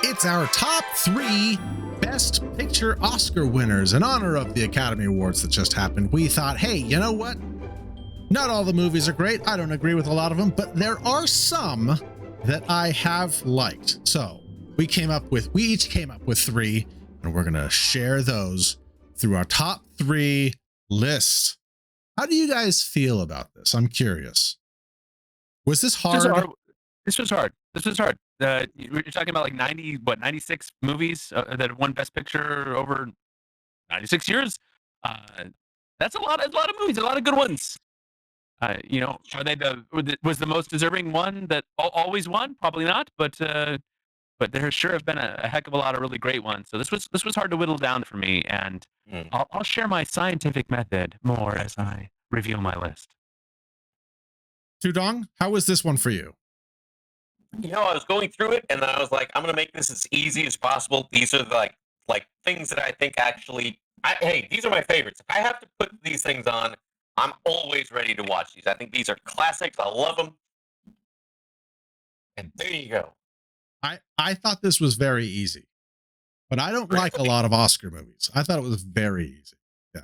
It's our top 3 Best Picture Oscar winners in honor of the Academy Awards that just happened. We thought, hey, you know what? Not all the movies are great. I don't agree with a lot of them, but there are some that I have liked. So we each came up with 3, and we're going to share those through our top 3 lists. How do you guys feel about this? I'm curious. Was this hard? This was hard. You're talking about like 96 movies that have won Best Picture over 96 years. That's a lot. A lot of movies. A lot of good ones. Are they was the most deserving one that always won? Probably not. But there sure have been a heck of a lot of really great ones. So this was hard to whittle down for me, and I'll share my scientific method more as I reveal my list. Tudong, how was this one for you? I was going through it and I was like, I'm gonna make this as easy as possible. These are like things that I think actually hey, these are my favorites. If I have to put these things on, I'm always ready to watch these. I think these are classics. I love them. And there you go. I thought this was very easy, but I don't like a lot of Oscar movies. I thought it was very easy. Yeah.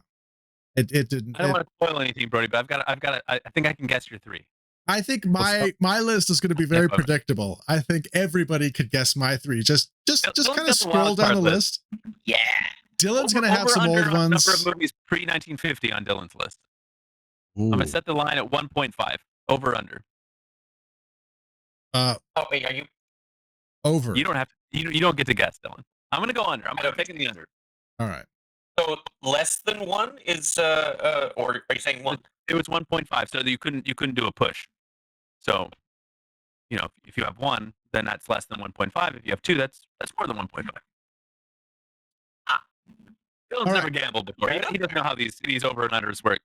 It didn't. I don't want to spoil anything, Brody, but I think I can guess your 3. I think my list is going to be very predictable. I think everybody could guess my 3. Just kind of scroll down the list. Yeah. Dylan's going to have some old ones. Number of movies pre-1950 on Dylan's list. Ooh. I'm going to set the line at 1.5. Over under. Wait, are you over? You don't have to. You don't get to guess, Dylan. I'm going to go under. I'm taking the under. All right. So less than 1 is or are you saying 1? It was 1.5, so you couldn't do a push. So, if you have 1, then that's less than 1.5. If you have 2, that's more than 1.5. Dylan's never gambled before. He doesn't know how these over and unders work.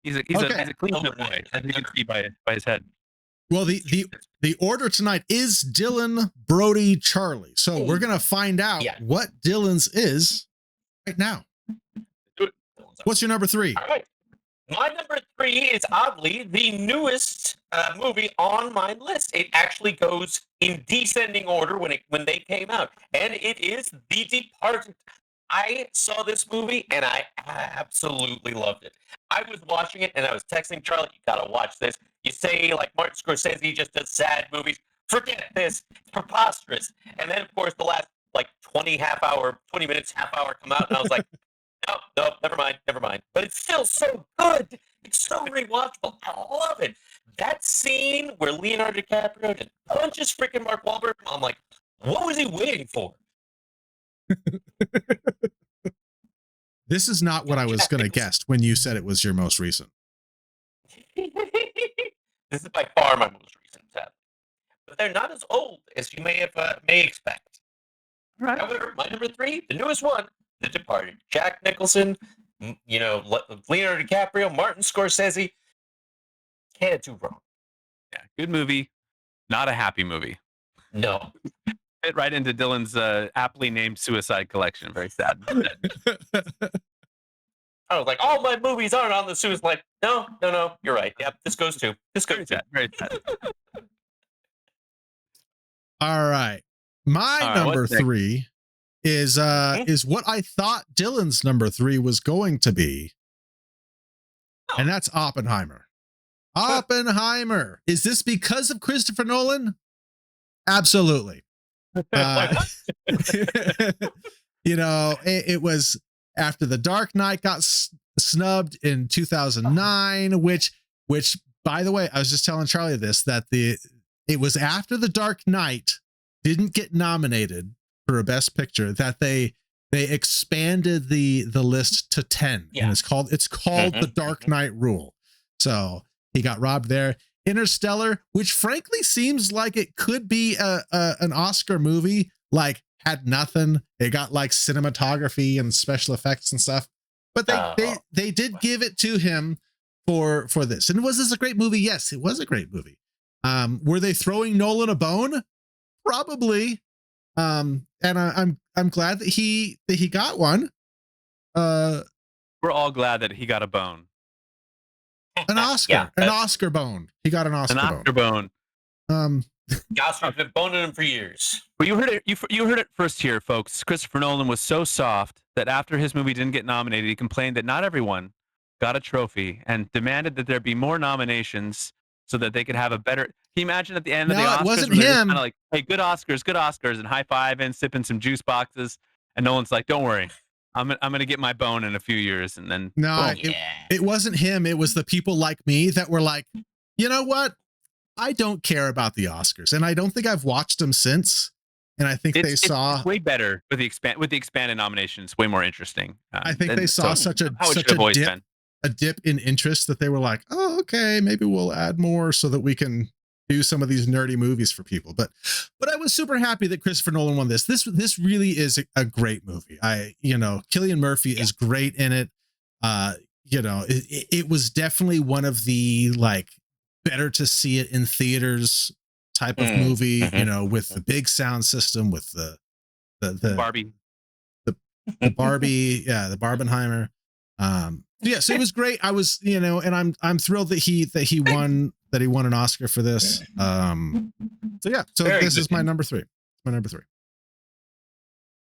He's a clean ship boy, as you can see by his head. Well, the order tonight is Dylan, Brody, Charlie. So we're gonna find out what Dylan's is right now. What's your number 3? All right. My number 3 is oddly the newest movie on my list. It actually goes in descending order when they came out, and it is The Departed. I saw this movie and I absolutely loved it. I was watching it and I was texting Charlie, "You gotta watch this." You say like Martin Scorsese just does sad movies. Forget this. It's preposterous. And then of course the last like 20 minutes, half hour come out, and I was like, No, never mind. But it's still so good. It's so rewatchable. I love it. That scene where Leonardo DiCaprio just punches freaking Mark Wahlberg, I'm like, what was he waiting for? This is not what I was going to guess when you said it was your most recent. This is by far my most recent, but they're not as old as you may expect. Right. However, my number 3, the newest one, The Departed. Jack Nicholson, Leonardo DiCaprio, Martin Scorsese. Can't do wrong. Yeah, good movie. Not a happy movie. No. Fit right into Dylan's aptly named suicide collection. Very sad. I was like, all my movies aren't on the suicide. Like, no. You're right. Yep, this goes too. Very sad. All right. My number 3 is what I thought Dylan's number 3 was going to be. And that's Oppenheimer. Oppenheimer. Is this because of Christopher Nolan? Absolutely. It was after The Dark Knight got snubbed in 2009, which by the way, I was just telling Charlie this, that it was after The Dark Knight didn't get nominated for a Best Picture that they expanded the list to 10. And it's called The Dark Knight Rule. So he got robbed there. Interstellar, which frankly seems like it could be an Oscar movie, like had nothing. It got like cinematography and special effects and stuff, but they did give it to him for this. And was this a great movie? Yes, it was a great movie. Were they throwing Nolan a bone? Probably. And I'm glad that he got one. We're all glad that he got a bone. An Oscar, an Oscar bone. He got an Oscar bone. The Oscars have been boning him for years. Well, you heard it. You heard it first here, folks. Christopher Nolan was so soft that after his movie didn't get nominated, he complained that not everyone got a trophy and demanded that there be more nominations so that they could have a better. Can you imagine at the end of the No, Oscars, it wasn't where they're him. kind of like, "Hey, good Oscars," and high fiving, sipping some juice boxes, and Nolan's like, "Don't worry, I'm gonna get my bone in a few years," and then No, boom. it wasn't him. It was the people like me that were like, you know what? I don't care about the Oscars, and I don't think I've watched them since. And I think they saw it's way better with the expanded nominations. Way more interesting. I think they saw such a dip in interest that they were like, oh, okay, maybe we'll add more so that we can do some of these nerdy movies for people. But I was super happy that Christopher Nolan won this. This really is a great movie. Cillian Murphy is great in it. It was definitely one of the like better to see it in theaters type of movie, with the big sound system, with the Barbie, the Barbie, the Barbenheimer. So it was great. I was, and I'm thrilled that he won an Oscar for this. So this is my number 3.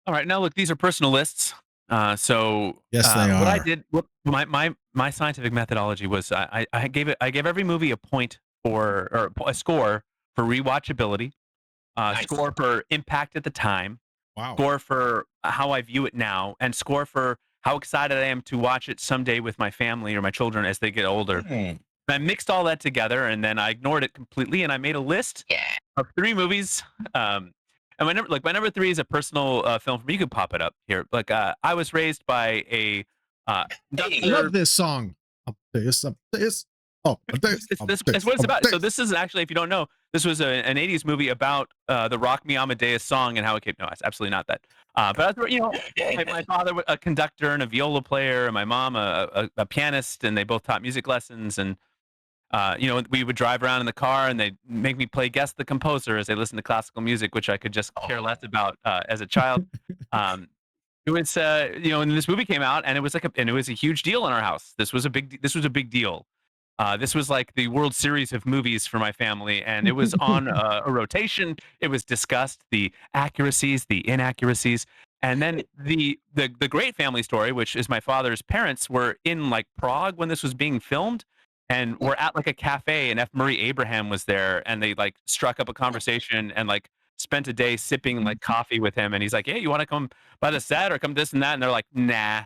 All right, now look, these are personal lists. Yes, they are. What I did, my scientific methodology was I gave every movie a point or a score for rewatchability, Nice. Score for impact at the time, Wow. Score for how I view it now, and score for how excited I am to watch it someday with my family or my children as they get older. And I mixed all that together, and then I ignored it completely, and I made a list of 3 movies. And my number 3 is a personal film for me. You could pop it up here. I was raised by a. I love this song. This. Oh, that's what it's about. So this is actually, if you don't know, this was an 80s movie about the Rock Me Amadeus song and how it came. No, it's absolutely not that. But my father was a conductor and a viola player, and my mom a pianist, and they both taught music lessons. And we would drive around in the car, and they'd make me play Guess the Composer as they listened to classical music, which I could just care less about as a child. It was and this movie came out, and it was a huge deal in our house. This was a big deal. This was like the World Series of movies for my family, and it was on a rotation. It was discussed, the accuracies, the inaccuracies, and then the great family story, which is my father's parents were in like Prague when this was being filmed, and we're at like a cafe, and F. Murray Abraham was there, and they like struck up a conversation and like spent a day sipping like coffee with him, and he's like, "Hey, you want to come by the set or come this and that?" And they're like, "Nah."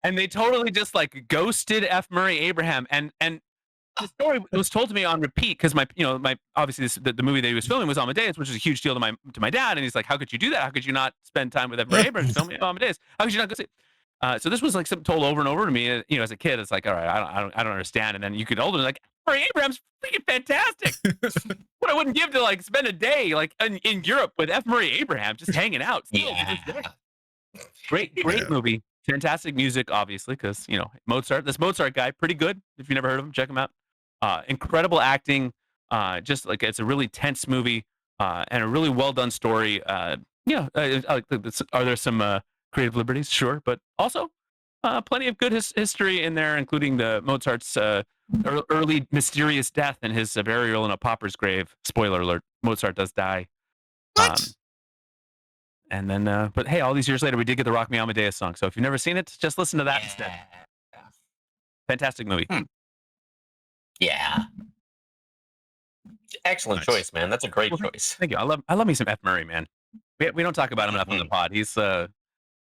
And they totally just like ghosted F. Murray Abraham, and the story was told to me on repeat because my obviously the movie that he was filming was Amadeus, which is a huge deal to my dad, and he's like, "How could you do that? How could you not spend time with F. Murray Abraham filming Amadeus? How could you not go see?" So this was like something told over and over to me, as a kid. It's like, all right, I don't understand. And then you get older, like, Murray Abraham's freaking fantastic. What I wouldn't give to like spend a day like in Europe with F. Murray Abraham just hanging out. Still, Great movie. Fantastic music, obviously, because Mozart. This Mozart guy, pretty good. If you never heard of him, check him out. Incredible acting. Just like it's a really tense movie and a really well done story. Are there some creative liberties? Sure, but also plenty of good history in there, including the Mozart's early mysterious death and his burial in a pauper's grave. Spoiler alert: Mozart does die. What? And then, but hey, all these years later, we did get the Rock Me Amadeus song. So if you've never seen it, just listen to that instead. Fantastic movie. Yeah. Excellent choice, man. That's a great choice. Thank you. I love me some F. Murray, man. We don't talk about him enough on the pod. He's a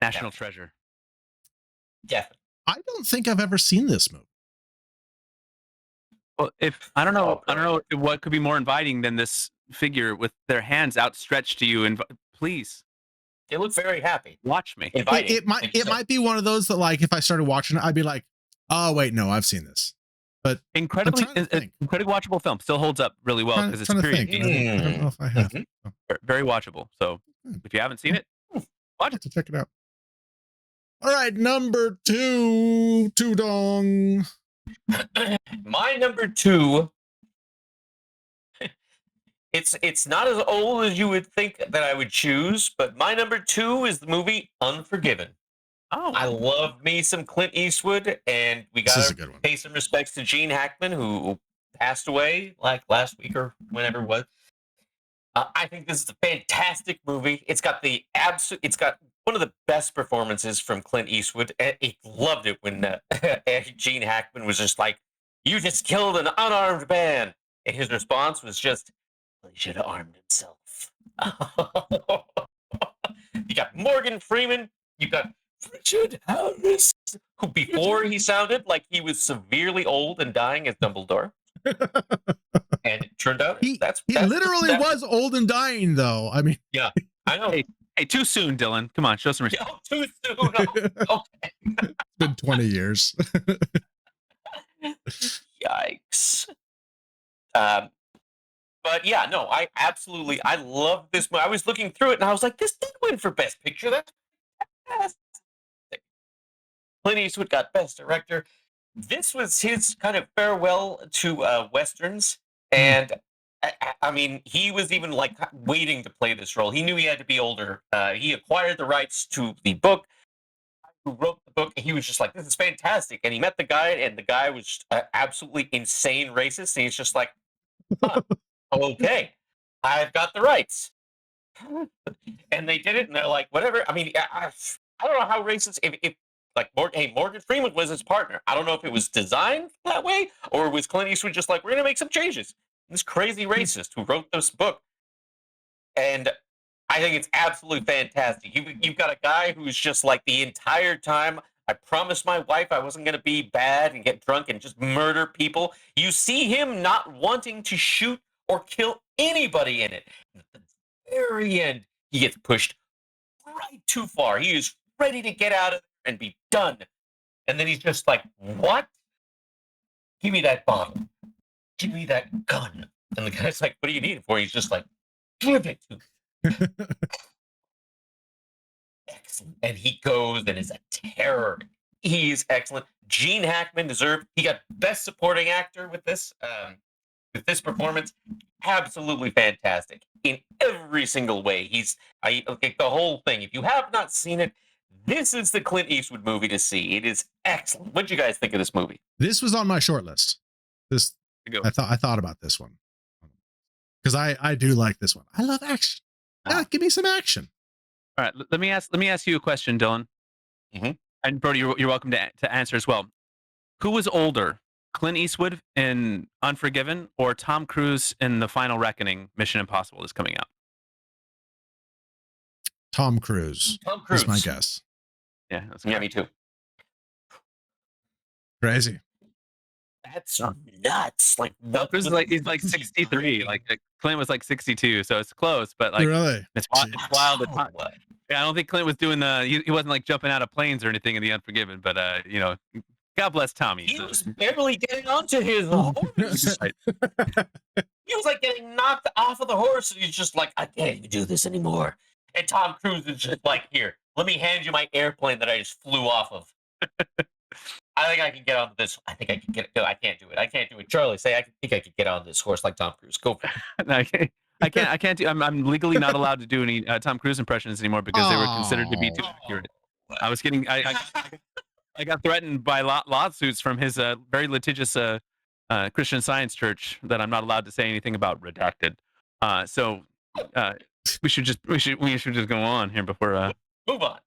national treasure. Definitely. I don't think I've ever seen this movie. Well, I don't know what could be more inviting than this figure with their hands outstretched to you, and please. They look very happy. Watch me. It might be one of those that like if I started watching it, I'd be like, oh wait, no, I've seen this. But incredibly watchable film. Still holds up really well because it's a period. I don't know if I have. Very watchable. So if you haven't seen it, watch it. To check it out. All right, number 2, Tudong. My number 2. It's not as old as you would think that I would choose, but my number 2 is the movie Unforgiven. Oh, I love me some Clint Eastwood, and we got to pay some respects to Gene Hackman, who passed away like last week or whenever it was. I think this is a fantastic movie. It's got it's got one of the best performances from Clint Eastwood. I loved it when Gene Hackman was just like, "You just killed an unarmed man," and his response was just, "Well, he should have armed himself." You got Morgan Freeman. You got Richard Harris, who before he sounded like he was severely old and dying as Dumbledore. And it turned out he literally was old and dying, though. I mean, yeah, I know. Hey, too soon, Dylan. Come on, show some respect. Oh, too soon. Oh, okay. It's been 20 years. Yikes. But yeah, no, I love this movie. I was looking through it and I was like, this did win for Best Picture. That's fantastic. Clint Eastwood got Best Director. This was his kind of farewell to Westerns. And I mean, he was even like waiting to play this role. He knew he had to be older. He acquired the rights to the book. Who wrote the book? He was just like, "This is fantastic." And he met the guy, and the guy was absolutely insane racist. And he's just like, huh, "Okay, I've got the rights." And they did it, and they're like, "Whatever." I mean, I don't know how racist. If like Morgan Freeman was his partner. I don't know if it was designed that way or was Clint Eastwood just like, "We're gonna make some changes." This crazy racist who wrote this book, and I think it's absolutely fantastic. You've got a guy who's just like the entire time, I promised my wife I wasn't going to be bad and get drunk and just murder people. You see him not wanting to shoot or kill anybody in it. At the very end, he gets pushed right too far. He is ready to get out of there and be done. And then he's just like, "What? Give me that bottle. Give me that gun." And the guy's like, "What do you need it for?" He's just like, "Give it to me." Excellent. And he goes and is a terror. He's excellent. Gene Hackman deserved. He got Best Supporting Actor with this performance. Absolutely fantastic in every single way. The whole thing. If you have not seen it, this is the Clint Eastwood movie to see. It is excellent. What did you guys think of this movie? This was on my short list. I thought about this one because I do like this one. I love action. Yeah, give me some action. All right, let me ask you a question, Dylan. Mm-hmm. And Brody, you're welcome to answer as well. Who was older, Clint Eastwood in Unforgiven or Tom Cruise in The Final Reckoning? Mission Impossible is coming out. Tom Cruise. Is my guess. Yeah, that's me too. Crazy. That's nuts. Like Cruise is he's like 63. Like Clint was like 62, so it's close, but like really, it's wild. Yeah, I don't think Clint was doing he wasn't like jumping out of planes or anything in The Unforgiven, but God bless Tommy. He was barely getting onto his horse. He was like getting knocked off of the horse, and he's just like, "I can't even do this anymore." And Tom Cruise is just like, "Here, let me hand you my airplane that I just flew off of." I think I can get onto this. I think I can get it. No, I can't do it. I can't do it. Charlie, say I think I could get on this horse like Tom Cruise. Go for it. No, I can't do. I'm legally not allowed to do any Tom Cruise impressions anymore because they were considered to be too accurate. I was getting. I got threatened by lawsuits from his very litigious Christian Science church that I'm not allowed to say anything about redacted. So we should just go on here before move on.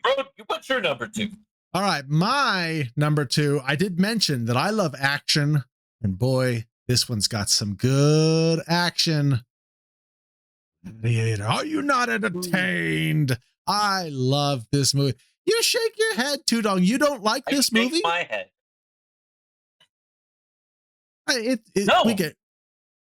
Bro, what's your number 2? All right, my number 2. I did mention that I love action, and boy, this one's got some good action. Are you not entertained? I love this movie. You shake your head, Tudong. You don't like this movie? My head. No. We get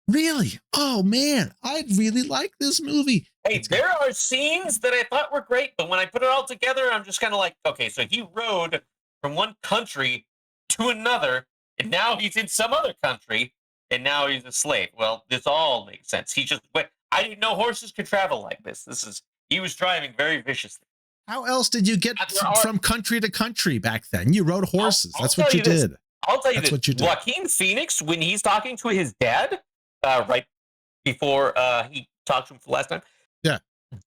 really. Oh man, I really like this movie. Hey, there are scenes that I thought were great, but when I put it all together, I'm just kind of like, okay, so he rode from one country to another, and now he's in some other country, and now he's a slave. Well, this all makes sense. I didn't know horses could travel like this. He was driving very viciously. How else did you get from country to country back then? You rode horses. That's what you did. I'll tell you this. What you did. Joaquin Phoenix, when he's talking to his dad, right before he talked to him for the last time, yeah,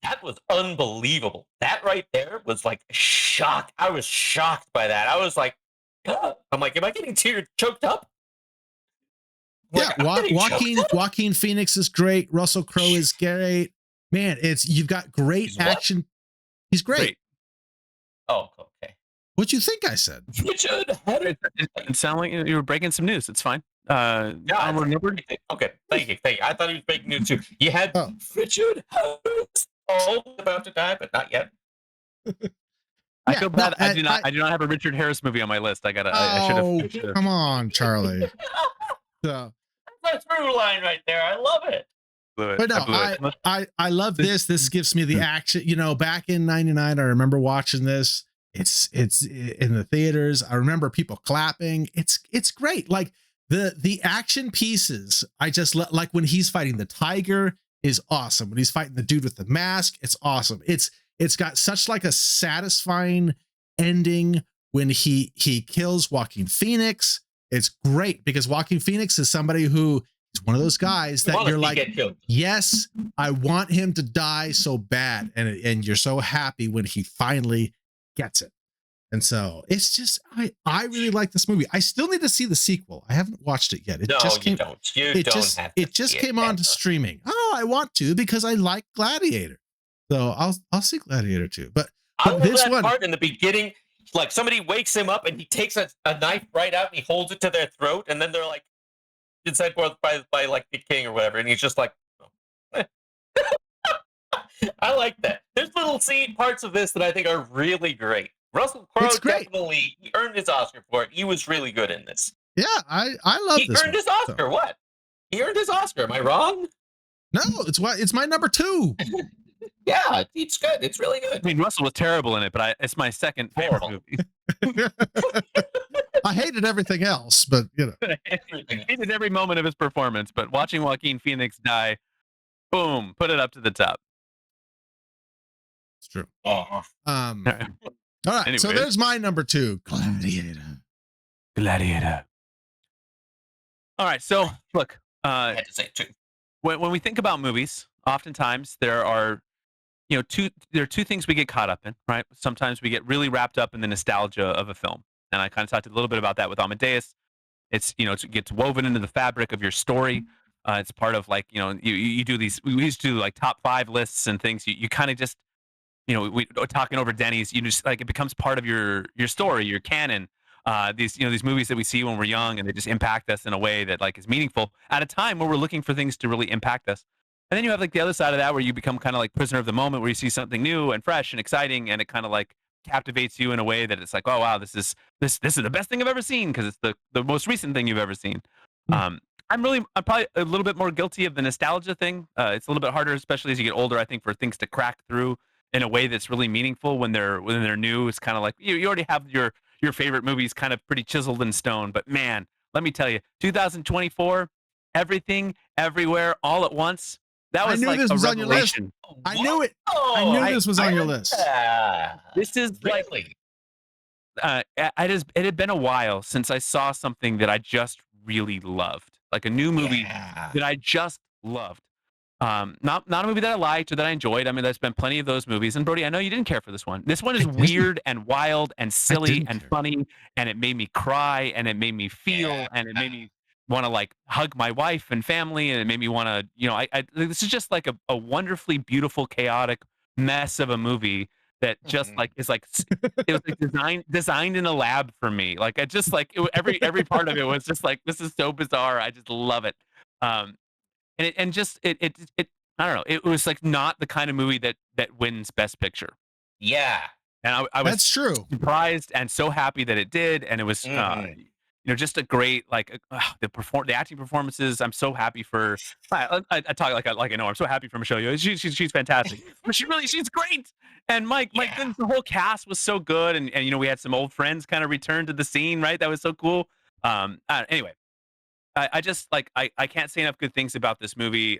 that was unbelievable. That right there was like shock. I was shocked by that. I was like, I'm like, am I getting choked up? Yeah, Joaquin Phoenix is great. Russell Crowe is great. Man, you've got great action. He's great. Oh, okay. What'd you think I said? Richard It sounded like you were breaking some news. It's fine. Yeah, okay. Thank you. I thought he was breaking news too. You had Richard Harris about to die, but not yet. I feel bad. I do not have a Richard Harris movie on my list. I should have. Come on, Charlie. So that's a through line right there. I love it. But no, I love this. This gives me the action. You know, back in '99, I remember watching this. It's in the theaters. I remember people clapping. It's great. Like the action pieces. I just like when he's fighting the tiger is awesome. When he's fighting the dude with the mask, it's awesome. It's got such like a satisfying ending when he kills Joaquin Phoenix. It's great because Joaquin Phoenix is somebody who is one of those guys that you're like, yes, I want him to die so bad, and you're so happy when he finally gets it. And so it's just I really like this movie. I still need to see the sequel. I haven't watched it yet. It just came, it just came on to streaming. Oh, I want to because I like Gladiator. So I'll see Gladiator too. But I love this that part in the beginning, like somebody wakes him up and he takes a knife right out and he holds it to their throat, and then they're like inside by like the king or whatever, and he's just like, oh. I like that. There's little parts of this that I think are really great. Russell Crowe definitely he earned his Oscar for it. He was really good in this. Yeah, I love this. He earned his Oscar. So. What? He earned his Oscar. Am I wrong? No, it's my number 2. Yeah, it's good. It's really good. I mean, Russell was terrible in it, but it's my second favorite movie. I hated everything else, but you know, I hated every moment of his performance. But watching Joaquin Phoenix die, boom, put it up to the top. It's true. Oh. All right, anyways. So there's my number 2, Gladiator. All right, so look, I had to say it too. When we think about movies, oftentimes there are two things we get caught up in, right? Sometimes we get really wrapped up in the nostalgia of a film, and I kind of talked a little bit about that with Amadeus. It's it gets woven into the fabric of your story. It's part of like you do these. We used to do like top 5 lists and things. You kind of just we talking over Denny's. You just like it becomes part of your story, your canon. These movies that we see when we're young, and they just impact us in a way that like is meaningful at a time where we're looking for things to really impact us. And then you have like the other side of that where you become kind of like prisoner of the moment, where you see something new and fresh and exciting, and it kind of like captivates you in a way that it's like, oh wow, this is the best thing I've ever seen because it's the most recent thing you've ever seen. I'm probably a little bit more guilty of the nostalgia thing. It's a little bit harder, especially as you get older, I think, for things to crack through in a way that's really meaningful when they're new. It's kind of like you already have your favorite movies kind of pretty chiseled in stone. But man, let me tell you, 2024, everything, everywhere, all at once. That was like this was on your list. I knew it. I knew this was on your list. This is really. It had been a while since I saw something that I just really loved, like a new movie that I just loved. Not a movie that I liked or that I enjoyed. I mean, there's been plenty of those movies. And Brody, I know you didn't care for this one. This one is weird and wild and silly and funny, and it made me cry, and it made me feel, and it made me want to like hug my wife and family, and it made me want to, this is just like a wonderfully beautiful, chaotic mess of a movie that just like is like it was like designed in a lab for me. Like I just like every part of it was just like, this is so bizarre. I just love it. And it I don't know. It was like not the kind of movie that wins Best Picture. Yeah, and I was that's true. Surprised and so happy that it did, and it was just a great like the acting performances. I'm so happy for. I talk like I know. I'm so happy for Michelle Yeoh. She's fantastic, but she's great. And Mike, the whole cast was so good, and we had some old friends kind of return to the scene, right? That was so cool. Anyway. I just like I can't say enough good things about this movie.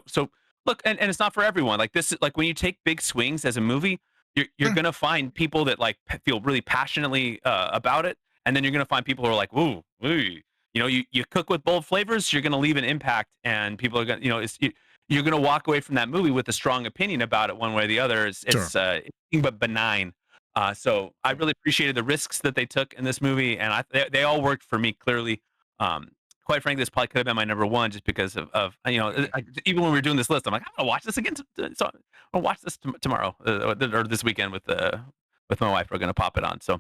So look, and it's not for everyone. Like this is like when you take big swings as a movie, you're gonna find people that like feel really passionately about it, and then you're gonna find people who are like, ooh, you cook with bold flavors, you're gonna leave an impact, and people are gonna you're gonna walk away from that movie with a strong opinion about it one way or the other. It's anything but benign. So I really appreciated the risks that they took in this movie, and they all worked for me clearly. quite frankly, this probably could have been my number one just because of even when we were doing this list, I'm like, I'm gonna watch this again. So I'll watch this tomorrow or this weekend with my wife. We're gonna pop it on. So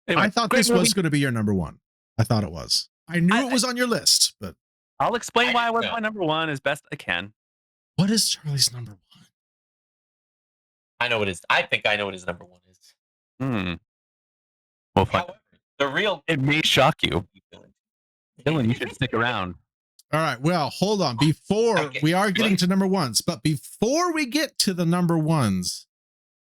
anyway, I thought great this movie. was going to be your number one. I thought it was. I knew it was on your list, but I'll explain why it was know. my number one as best I can. what is Charlie's number one? I know what his. I think I know what his number one is. Well, fine. However, the real. It may shock you, Dylan. You should stick around. All right. Well, hold on. Before Okay. we are getting to number ones, but before we get to the number ones,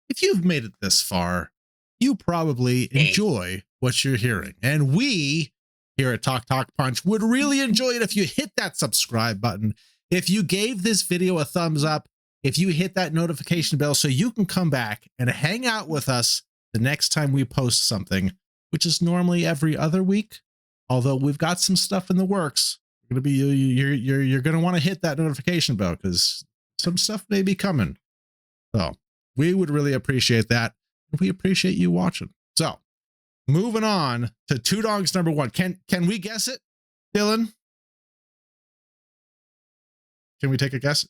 if you've made it this far, you probably enjoy what you're hearing. And we here at Talk Punch would really enjoy it if you hit that subscribe button, if you gave this video a thumbs up, if you hit that notification bell so you can come back and hang out with us the next time we post something, which is normally every other week. Although we've got some stuff in the works. You're gonna want to hit that notification bell because some stuff may be coming. So we would really appreciate that. We appreciate you watching. So moving on to Two Dogs number one. Can we guess it, Dylan? Can we take a guess?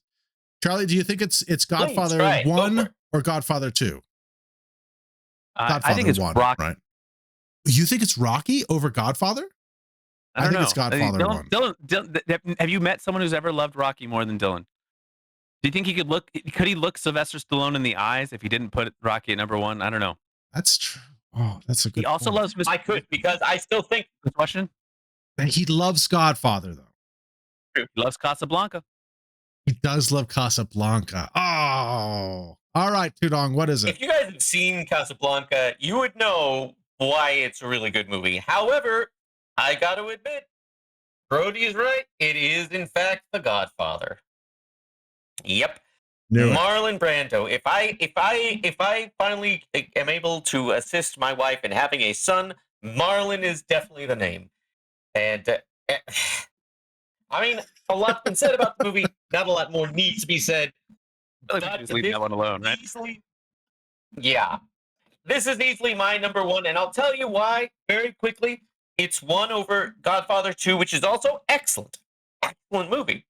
Charlie, do you think it's Godfather 1 or Godfather 2? I think it's Rocky. Right? You think it's Rocky over Godfather? I think it's Godfather 1. Dylan, have you met someone who's ever loved Rocky more than Dylan? Do you think could he look Sylvester Stallone in the eyes if he didn't put Rocky at number one? I don't know. That's true. Oh, that's a good He also point. loves Mr. I could, because I still think The question? And he loves Godfather, though. He loves Casablanca. He does love Casablanca. Oh, all right, Tudong, what is it? if you guys have seen Casablanca, you would know why it's a really good movie. However, I got to admit, Brody is right. It is, in fact, The Godfather. Yep. Knew it. Marlon Brando. If I finally am able to assist my wife in having a son, Marlon is definitely the name. And I mean, a lot's been said about the movie. Not a lot more needs to be said. I feel like we just leave that one alone, right? Yeah. This is easily my number one, and I'll tell you why very quickly. It's one over Godfather 2, which is also excellent. Excellent movie.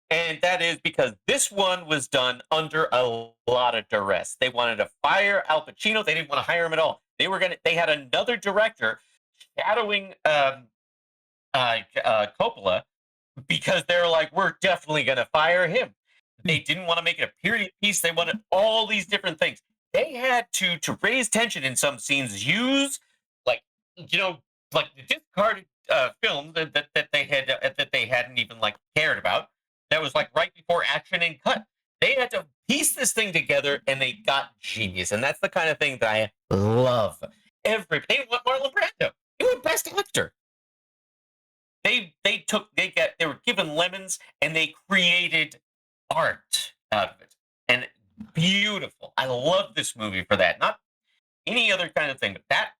And that is because this one was done under a lot of duress. They wanted to fire Al Pacino. They didn't want to hire him at all. They had another director shadowing Coppola because they're like, we're definitely going to fire him. They didn't want to make it a period piece. They wanted all these different things. They had to raise tension in some scenes, use like the discarded film that they hadn't even like cared about. That was like right before action and cut. They had to piece this thing together, and they got genius. And that's the kind of thing that I love. They want Marlon Brando. They want Best Actor. They were given lemons, and they created art out of it, and beautiful. I love this movie for that. Not any other kind of thing, but that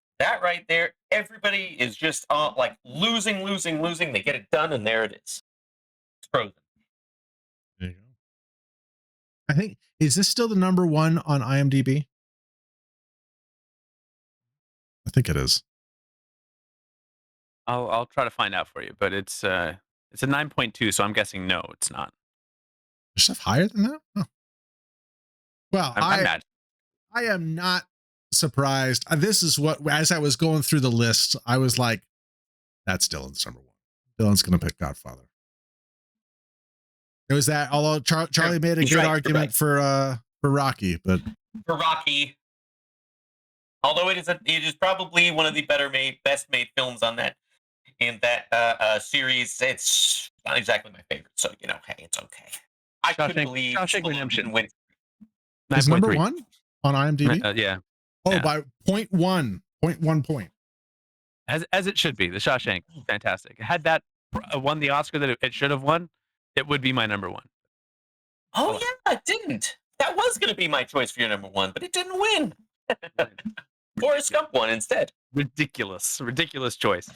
right there, everybody is just like losing. They get it done, and there it is. It's Frozen. There you go. I think, is this still the number one on IMDb? I think it is. I'll try to find out for you, but it's a 9.2, so I'm guessing no, it's not. There's stuff higher than that? Oh. Well, I'm mad. I am not surprised. This is what, as I was going through the list, I was like, that's Dylan's number one. Dylan's going to pick Godfather. It was that, although Charlie made a good argument for Rocky, but for Rocky, although it is probably one of the best made films in that series. It's not exactly my favorite, so hey, it's okay. I couldn't believe Shawshank Redemption went. Is number one on IMDb? Yeah. Oh, yeah. by 0.1 point. As it should be. The Shawshank, fantastic. Had that won the Oscar that it should have won, it would be my number one. Oh yeah, it didn't. That was going to be my choice for your number one, but it didn't win. Forrest Gump won instead. Ridiculous choice.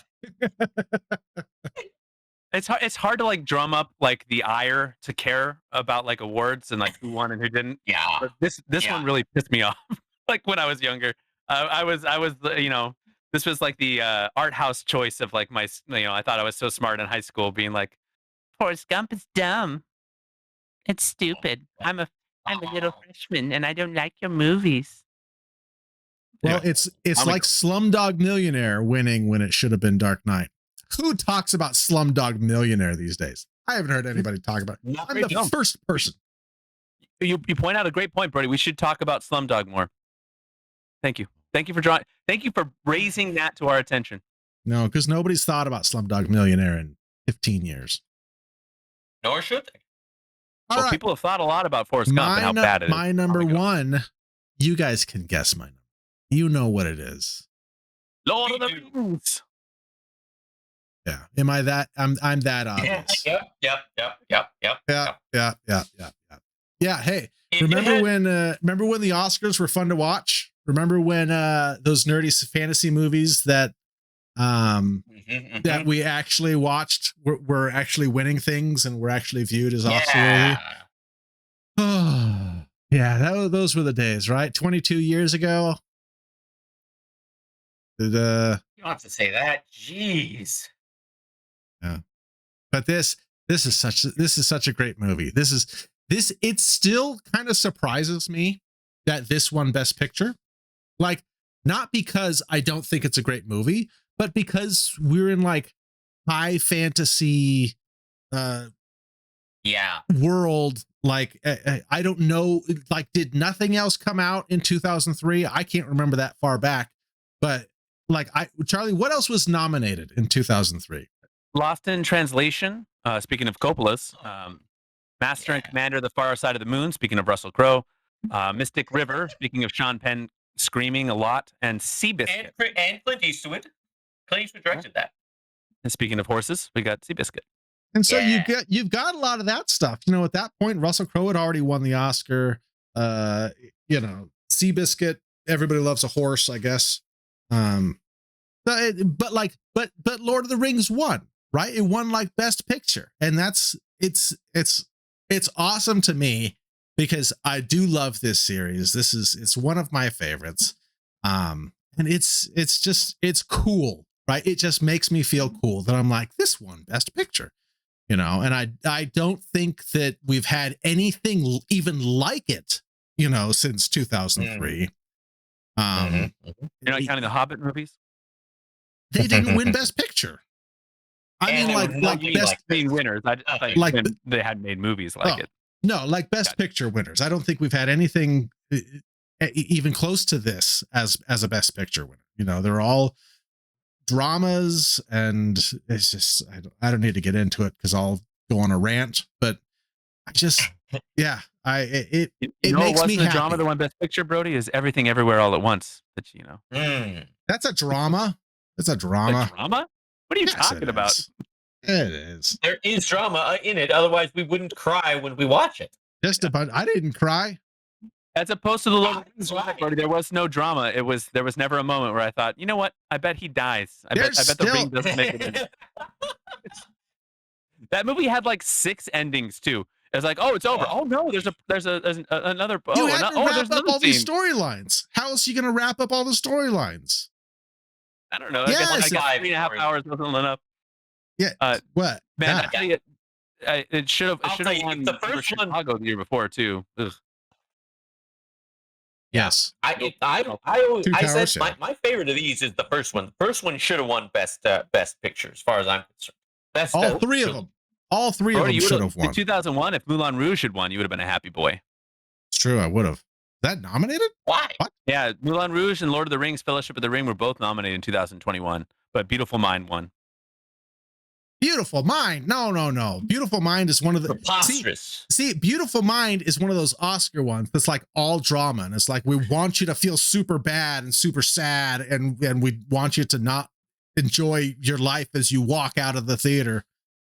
It's hard to like drum up like the ire to care about like awards and like who won and who didn't. Yeah. But this one really pissed me off. Like when I was younger, I was this This was like the art house choice of like I thought I was so smart in high school, being like, Forrest Gump is dumb. It's stupid. I'm a little freshman and I don't like your movies. Well, Anyway, it's I'm a like girl. Slumdog Millionaire winning when it should have been Dark Knight. Who talks about Slumdog Millionaire these days? I haven't heard anybody talk about it. Not I'm great the film. first person. You point out a great point, Brody. We should talk about Slumdog more. Thank you. Thank you for drawing. Thank you for raising that to our attention. No, because nobody's thought about Slumdog Millionaire in 15 years. Nor should they. All Well, right. people have thought a lot about Forrest Gump and how bad it is. My number Oh my God. one, you guys can guess my number. You know what it is. Lord of the We do. Rings. Yeah. Am I that? I'm that obvious. Yep. Yeah. Hey, If you remember had- when the Oscars were fun to watch? Remember when those nerdy fantasy movies that that we actually watched were actually winning things and were actually viewed as Oscar worthy? Yeah. Yeah, those were the days, right? 22 years ago. You don't have to say that. Jeez. But this is such a great movie. It still kind of surprises me that this won Best Picture. Like, not because I don't think it's a great movie, but because we're in like high fantasy Yeah. world. Like, I don't know, like, did nothing else come out in 2003? I can't remember that far back, but like, Charlie, what else was nominated in 2003? Lost in Translation. Speaking of Coppola's, Master and Commander of the Far Side of the Moon. Speaking of Russell Crowe, Mystic River. Speaking of Sean Penn screaming a lot, and Seabiscuit. And Clint Eastwood. Clint Eastwood directed that. And speaking of horses, we got Seabiscuit. And so Yeah. you've got a lot of that stuff. You know, at that point, Russell Crowe had already won the Oscar. Seabiscuit, everybody loves a horse, I guess. But Lord of the Rings won, right? It won like Best Picture, and it's awesome to me because I do love this series. It's one of my favorites, and it's cool, right? It just makes me feel cool that I'm like, this won Best Picture, and I don't think that we've had anything even like it, since 2003. You're not counting the Hobbit movies? They didn't win Best Picture. I And mean, it would not be best, like Being winners. I thought Like they hadn't made movies like it. no, like Best Gotcha. Picture winners. I don't think we've had anything even close to this as a Best Picture winner. They're all dramas, and it's just I don't need to get into it because I'll go on a rant. But I just it You know, makes it me wasn't a happy. drama that won Best Picture, Brody, is Everything Everywhere All at Once. But That's a drama. It's a a drama. drama? What are you Yes, talking it about? is. It is There is drama in it. Otherwise, we wouldn't cry when we watch it. just a bunch. I didn't cry. As opposed to the Lord of the Rings, Right. Brody, there was no drama. There was never a moment where I thought, you know what? I bet he dies. I bet There's the ring still- doesn't make it in. That movie had like 6 endings too. It's like, oh, it's over. Oh no, there's another. You Oh, had to there's wrap up another all these scene. storylines. How else are you going to wrap up all the storylines? I don't know. Yes. I guess 5 3.5 stories. hours wasn't enough. Yeah. What? Man, Yeah. I tell you, it should have I'll tell you, won the over first one- Chicago the year before too. Ugh. Yes. I Two said towers, my favorite of these is the first one. The first one should have won best picture, as far as I'm concerned. Best. All three of them. All three of Brody, them you should would've- have won. In 2001, if Moulin Rouge had won, you would have been a happy boy. It's true. I would have. That nominated? Why? Yeah, Moulin Rouge and Lord of the Rings: Fellowship of the Ring were both nominated in 2021, but Beautiful Mind won. Beautiful Mind. No. Beautiful Mind is one of the Preposterous. See, Beautiful Mind is one of those Oscar ones that's like all drama, and it's like we want you to feel super bad and super sad, and we want you to not enjoy your life as you walk out of the theater.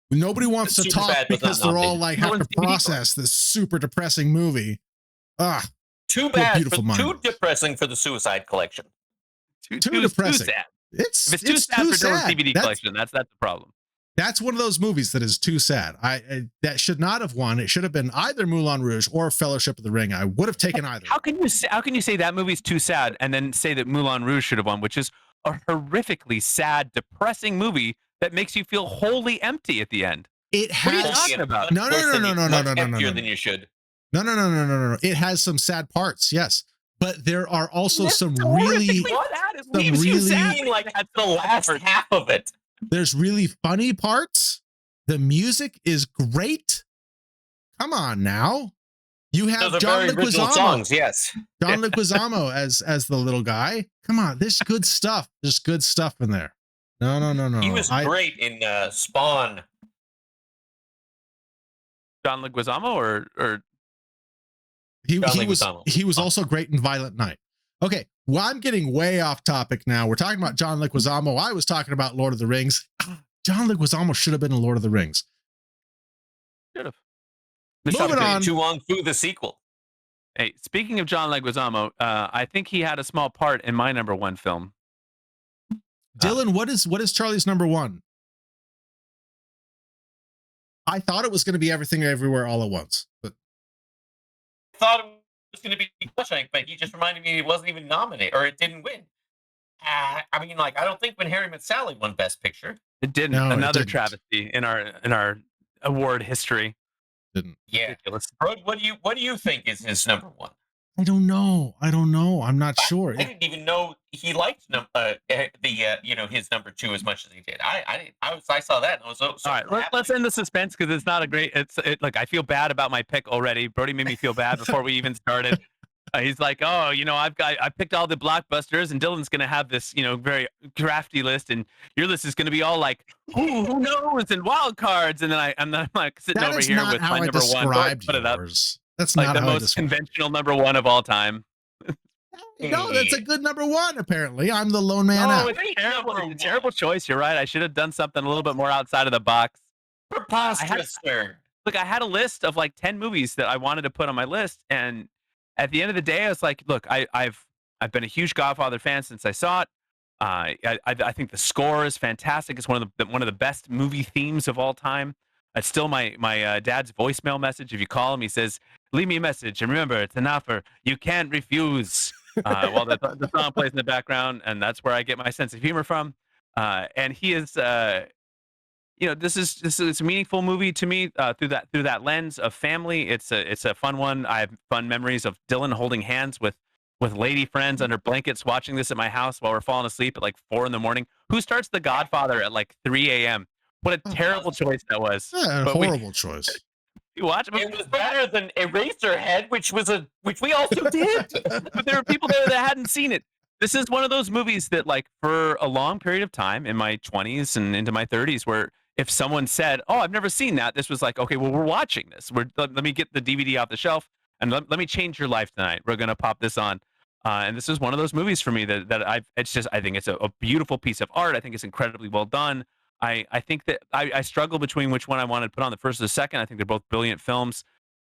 Nobody wants to talk Superbad was not because they're all nominated. like No have to one's DVD process this super depressing movie. Ah, Too What bad. Beautiful Mind Too was. depressing for the Suicide Collection. Too depressing. Too sad. it's If it's too sad for Dylan's DVD collection, that's the problem. That's one of those movies that is too sad. That should not have won. It should have been either Moulin Rouge or Fellowship of the Ring. I would have taken either. How can you say that movie's too sad and then say that Moulin Rouge should have won, which is a horrifically sad, depressing movie that makes you feel wholly empty at the end. It What are you has talking about? No, no, no, no, no, no, no, no, Emptier no, than no. you should. No, no, no, no, no, no. It has some sad parts, yes, but there are also That's some really, sad. It some leaves you really- sad. Mean like the last half of it. there's really funny parts. The music is great. Come on now. You have Those are John very original Leguizamo. songs, yes. John Leguizamo as the little guy. Come on, there's good stuff. There's good stuff in there. No, no, no, no. He was great in Spawn. John Leguizamo or He John was Leguizamo. also great in Violent Night. Okay, well, I'm getting way off topic now. We're talking about John Leguizamo. I was talking about Lord of the Rings. John Leguizamo should have been in Lord of the Rings. should have. Moving on. Tu Wong Fu, the sequel. Hey, speaking of John Leguizamo, I think he had a small part in my number one film. Dylan, what is Charlie's number one? I thought it was going to be Everything Everywhere All at Once, but Thought it was going to be Shawshank, but he just reminded me he wasn't even nominated, or it didn't win. I mean, like, I don't think When Harry Met Sally won Best Picture. It didn't. No, it Another didn't. travesty in our award history. didn't. Yeah. Ridiculous. Bro, what do you think is his number one? I don't know. I'm not sure. I didn't even know he liked his number two as much as he did. I saw that and I was so All right, happy. let's end the suspense because it's not a great. Look, I feel bad about my pick already. Brody made me feel bad before we even started. He's like, oh, I picked all the blockbusters, and Dylan's gonna have this, very crafty list, and your list is gonna be all like, who knows, and wild cards, and then I'm like sitting That over is here not with how my I number one. described Put it up, yours. That's like not the how I most described. conventional number one of all time. No, that's a good number one. Apparently, I'm the lone man Oh, out. it's a terrible choice. You're right. I should have done something a little bit more outside of the box. Preposterous, sir. Look, I had a list of like 10 movies that I wanted to put on my list, and at the end of the day, I was like, look, I've been a huge Godfather fan since I saw it. I think the score is fantastic. It's one of the best movie themes of all time. It's still my dad's voicemail message. If you call him, he says, "Leave me a message, and remember, it's an offer you can't refuse." While the song plays in the background, and that's where I get my sense of humor from. And he is, this is a meaningful movie to me through that lens of family. It's a fun one. I have fun memories of Dylan holding hands with lady friends under blankets watching this at my house while we're falling asleep at like 4 a.m. Who starts The Godfather at like 3 a.m.? What a terrible choice that was. Yeah, But horrible choice. You watch It was better than Eraserhead, which we also did. but there were people there that hadn't seen it. This is one of those movies that, like, for a long period of time in my 20s and into my 30s, where if someone said, "Oh, I've never seen that," this was like, okay, well, we're watching this. Let me get the DVD off the shelf and let me change your life tonight. We're gonna pop this on. And this is one of those movies for me that I think it's a beautiful piece of art. I think it's incredibly well done. I think that I struggle between which one I wanted to put on, the first or the second. I think they're both brilliant films.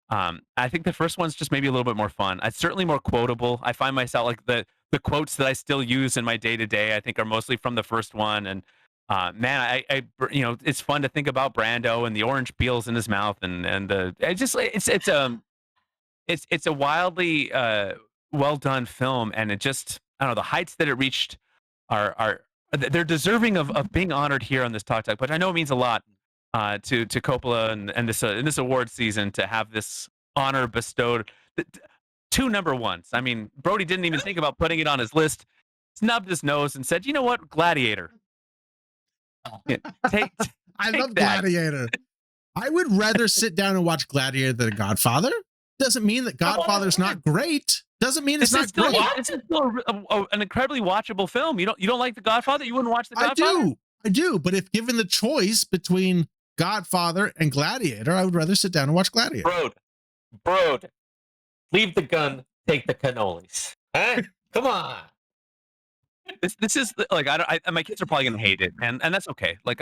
I think the first one's just maybe a little bit more fun. It's certainly more quotable. I find myself like the quotes that I still use in my day to day, I think are mostly from the first one. And man, it's fun to think about Brando and the orange peels in his mouth, and it's a wildly well done film, and it just, I don't know, the heights that it reached are they're deserving of being honored here on this Talk, but I know it means a lot to Coppola and this award season to have this honor bestowed. Two number ones. I mean, Brody didn't even think about putting it on his list. Snubbed his nose and said, "You know what, Gladiator." Yeah, I take love that. Gladiator. I would rather sit down and watch Gladiator than Godfather. Doesn't mean that Godfather's not great. Doesn't mean it's not great. This is still an incredibly watchable film. You don't like The Godfather? You wouldn't watch The Godfather? I do. But if given the choice between Godfather and Gladiator, I would rather sit down and watch Gladiator. Broad, leave the gun, take the cannolis. Huh? Come on. This is like, my kids are probably gonna hate it, and that's okay. Like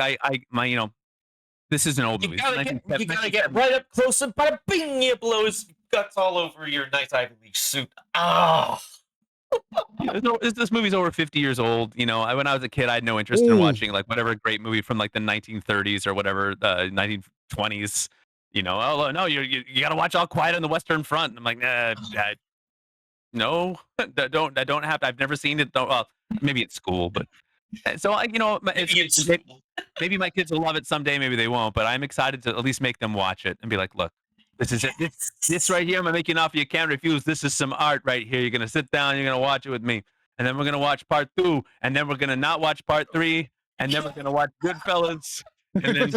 this is an old movie. You gotta get right up close and bada bing, you blow his guts all over your nice Ivy League suit. Ah. This movie's over 50 years old. When I was a kid, I had no interest in watching like whatever great movie from like the 1930s or whatever, 1920s. Oh no, you got to watch All Quiet on the Western Front. And I'm like, no, I don't have to. I've never seen it. Well, maybe at school, but So It's maybe my kids will love it someday. Maybe they won't. But I'm excited to at least make them watch it and be like, look, this is it. This right here. I'm gonna make you an offer you can't refuse. This is some art right here. You're gonna sit down. You're gonna watch it with me, and then we're gonna watch part 2, and then we're gonna not watch part 3, and then we're gonna watch Goodfellas, and then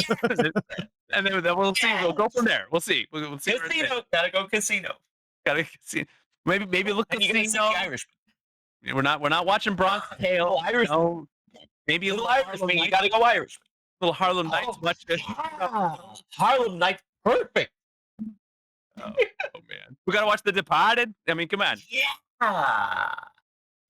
and then we'll see. We'll go from there. We'll see. We'll see. Casino. Gotta go Casino. Gotta see. Maybe look And you're gonna see Casino. the Irishman. We're not watching Bronx Tale. Irish. No. Maybe a Little little Irishman. Harlem You Nights. gotta go Irishman. Little Harlem Nights. Watch it. Yeah. Harlem Nights. Perfect. Oh man, we gotta watch The Departed. I mean, come on. Yeah.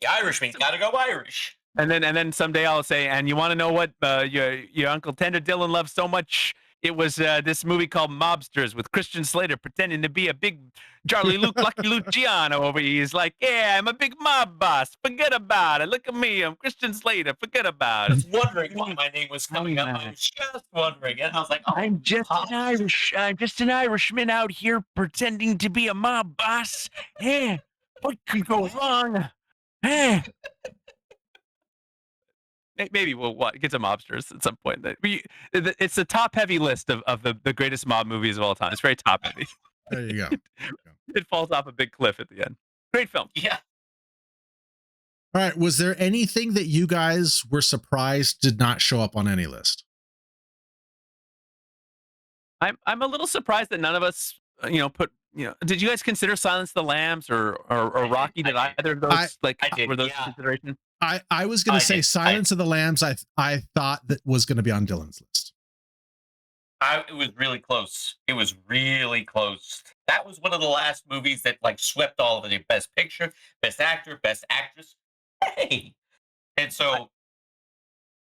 The Irishman. Gotta go Irish. And then someday I'll say, and you want to know what your Uncle Tender Dylan loves so much? It was this movie called Mobsters with Christian Slater pretending to be a big Charlie Lucky Luciano over here. He's like, yeah, I'm a big mob boss. Forget about it. Look at me. I'm Christian Slater. Forget about I it. was wondering why my name was coming up. I was just wondering. And I was like, oh, I'm just an Irishman out here pretending to be a mob boss. Yeah, what could go wrong? Eh. Maybe we'll get some mobsters at some point. It's a top-heavy list of the greatest mob movies of all time. It's very top-heavy. There you go. It falls off a big cliff at the end. Great film. yeah. All right. Was there anything that you guys were surprised did not show up on any list? I'm a little surprised that none of us, did you guys consider Silence of the Lambs or Rocky? Did either of those were those consideration? I was going to say Silence of the Lambs. I thought that was going to be on Dylan's list. It was really close. It was really close. That was one of the last movies that like swept all of the Best Picture, Best Actor, Best Actress. Hey, and so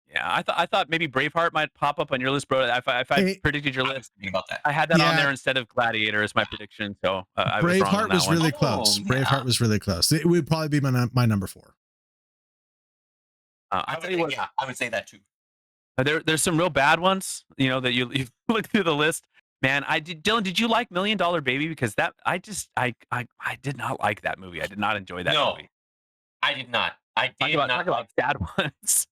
yeah, I thought maybe Braveheart might pop up on your list, bro. If I predicted your list, about that. I had that on there instead of Gladiator as my prediction. So I was wrong on that was one. really close. Braveheart was really close. It would probably be my number 4. I would say that too. There's some real bad ones, that you look through the list. Man, Dylan, did you like $1 Million Baby? Because that I did not like that movie. I did not enjoy that movie. I did not. I did not. Talk about sad ones.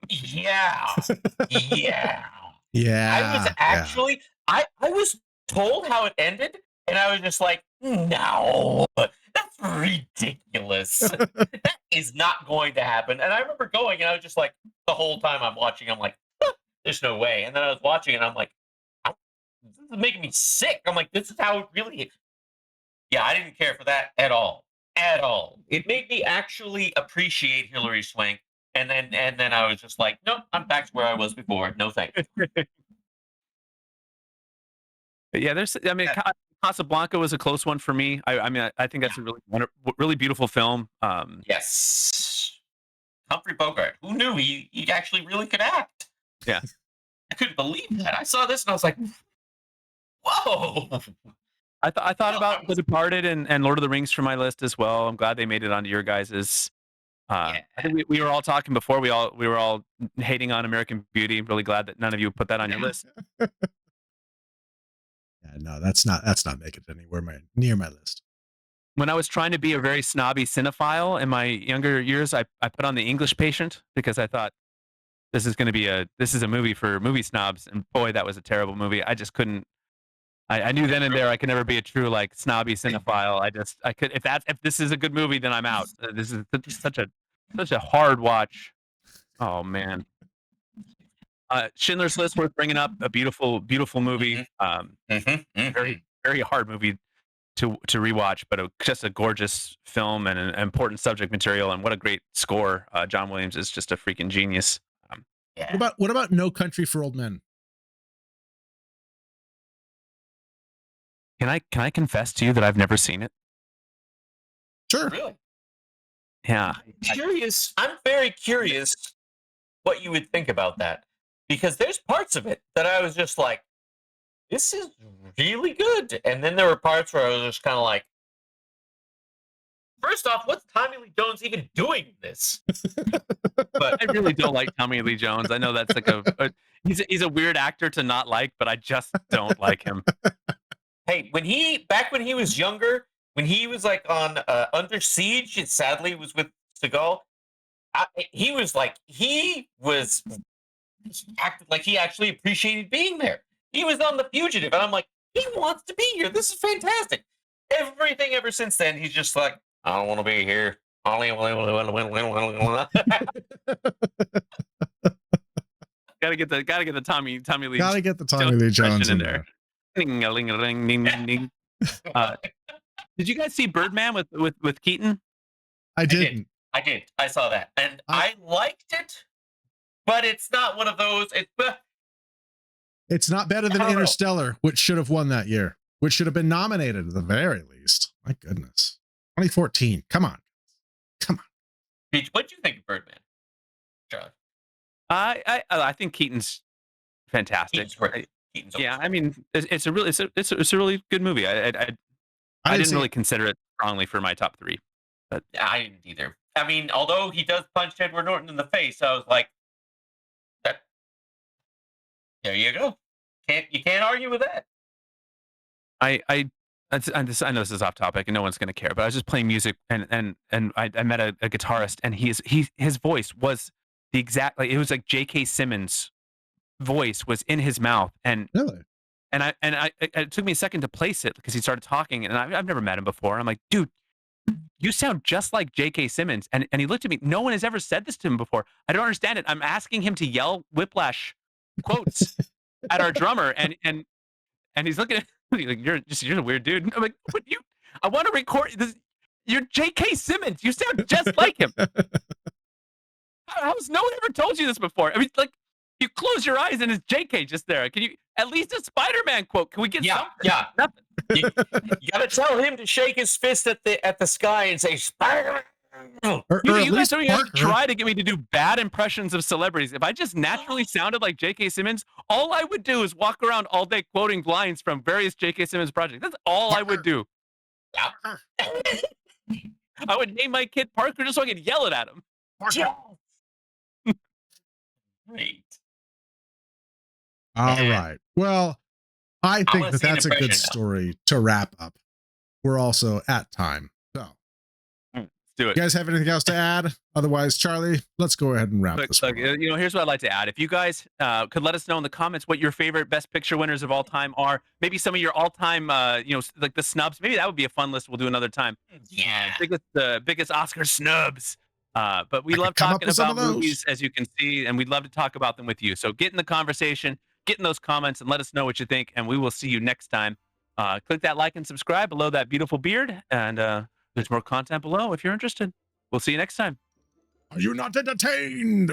Yeah. Yeah. Yeah. I was actually I was told how it ended, and I was just like, no, that's ridiculous. That is not going to happen. And I remember going, and I was just like, the whole time I'm watching, I'm like, there's no way. And then I was watching, and I'm like, this is making me sick. I'm like, this is how it really is. Yeah, I didn't care for that at all. At all. It made me actually appreciate Hilary Swank. And then I was just like, nope, I'm back to where I was before. No thanks. Yeah, Casablanca was a close one for me. I think that's a really beautiful film. Yes. Humphrey Bogart. Who knew he actually really could act? Yeah. I couldn't believe that. I saw this and I was like, whoa. I thought about The Departed and Lord of the Rings for my list as well. I'm glad they made it onto your guys's. I think we were all talking before. We were all hating on American Beauty. Really glad that none of you put that on your list. Yeah, no, that's not making it anywhere near my list. When I was trying to be a very snobby cinephile in my younger years, I put on The English Patient because I thought this is a movie for movie snobs, and boy, that was a terrible movie. I just couldn't. I knew then and there I could never be a true like snobby cinephile. I could if this is a good movie, then I'm out. This is such a hard watch. Oh man. Schindler's List worth bringing up. A beautiful movie. Very very hard movie to rewatch, but just a gorgeous film and an important subject material, and what a great score. John Williams is just a freaking genius. What about No Country for Old Men? Can I confess to you that I've never seen it? Sure. Really? Yeah. I'm very curious what you would think about that. Because there's parts of it that I was just like, this is really good. And then there were parts where I was just kind of like, first off, what's Tommy Lee Jones even doing this? But I really don't like Tommy Lee Jones. I know that's like he's a weird actor to not like, but I just don't like him. Hey, back when he was younger, when he was like on Under Siege, it sadly was with Seagal. he was acted like he actually appreciated being there. He was on The Fugitive, and I'm like, he wants to be here. This is fantastic. Everything ever since then, he's just like, I don't want to be here. Gotta get the Tommy Lee. Gotta get the Tommy Lee Jones in there. Ding-a-ling-a-ling-ding-ding-ding. Did you guys see Birdman with Keaton? I didn't. I did. I saw that, and I liked it, but it's not one of those. It's not better than Interstellar, which should have won that year, which should have been nominated at the very least. My goodness. 2014. Come on. What do you think of Birdman, Charlie? I think Keaton's fantastic. Keaton's great. Yeah, I mean, it's a really good movie. I didn't really consider it strongly for my top 3, but yeah, I didn't either. I mean, although he does punch Edward Norton in the face, I was like, that. There you go. You can't argue with that. I know this is off topic and no one's gonna care, but I was just playing music and I met a guitarist, and his voice was the exact, like, it was like J.K. Simmons' voice was in his mouth, and Really? and it took me a second to place it because he started talking, and I've never met him before. I'm like, dude, you sound just like J.K. Simmons, and he looked at me. No one has ever said this to him before. I don't understand it. I'm asking him to yell Whiplash quotes at our drummer, and he's looking at me like, you're a weird dude. I'm like, what, I want to record this. You're J.K. Simmons. You sound just like him. How's no one ever told you this before? I mean, like, you close your eyes and it's J.K. just there. Can you at least a Spider-Man quote? Can we get something? Yeah. Nothing. You gotta tell him to shake his fist at the sky and say Spider-Man. You guys don't even have to try to get me to do bad impressions of celebrities. If I just naturally sounded like J.K. Simmons, all I would do is walk around all day quoting lines from various J.K. Simmons projects. That's all I would do. Yeah. I would name my kid Parker just so I could yell it at him. Great. All right. Well, I think that's a good story to wrap up. We're also at time. So let's do it. You guys have anything else to add? Otherwise, Charlie, let's go ahead and wrap this up. Here's what I'd like to add. If you guys could let us know in the comments what your favorite Best Picture winners of all time are. Maybe some of your all-time, like the snubs. Maybe that would be a fun list. We'll do another time. Yeah. The biggest Oscar snubs. But we love talking about movies, as you can see, and we'd love to talk about them with you. So get in the conversation, get in those comments, and let us know what you think, and we will see you next time. Click that like and subscribe below that beautiful beard, and there's more content below if you're interested. We'll see you next time. Are you not entertained?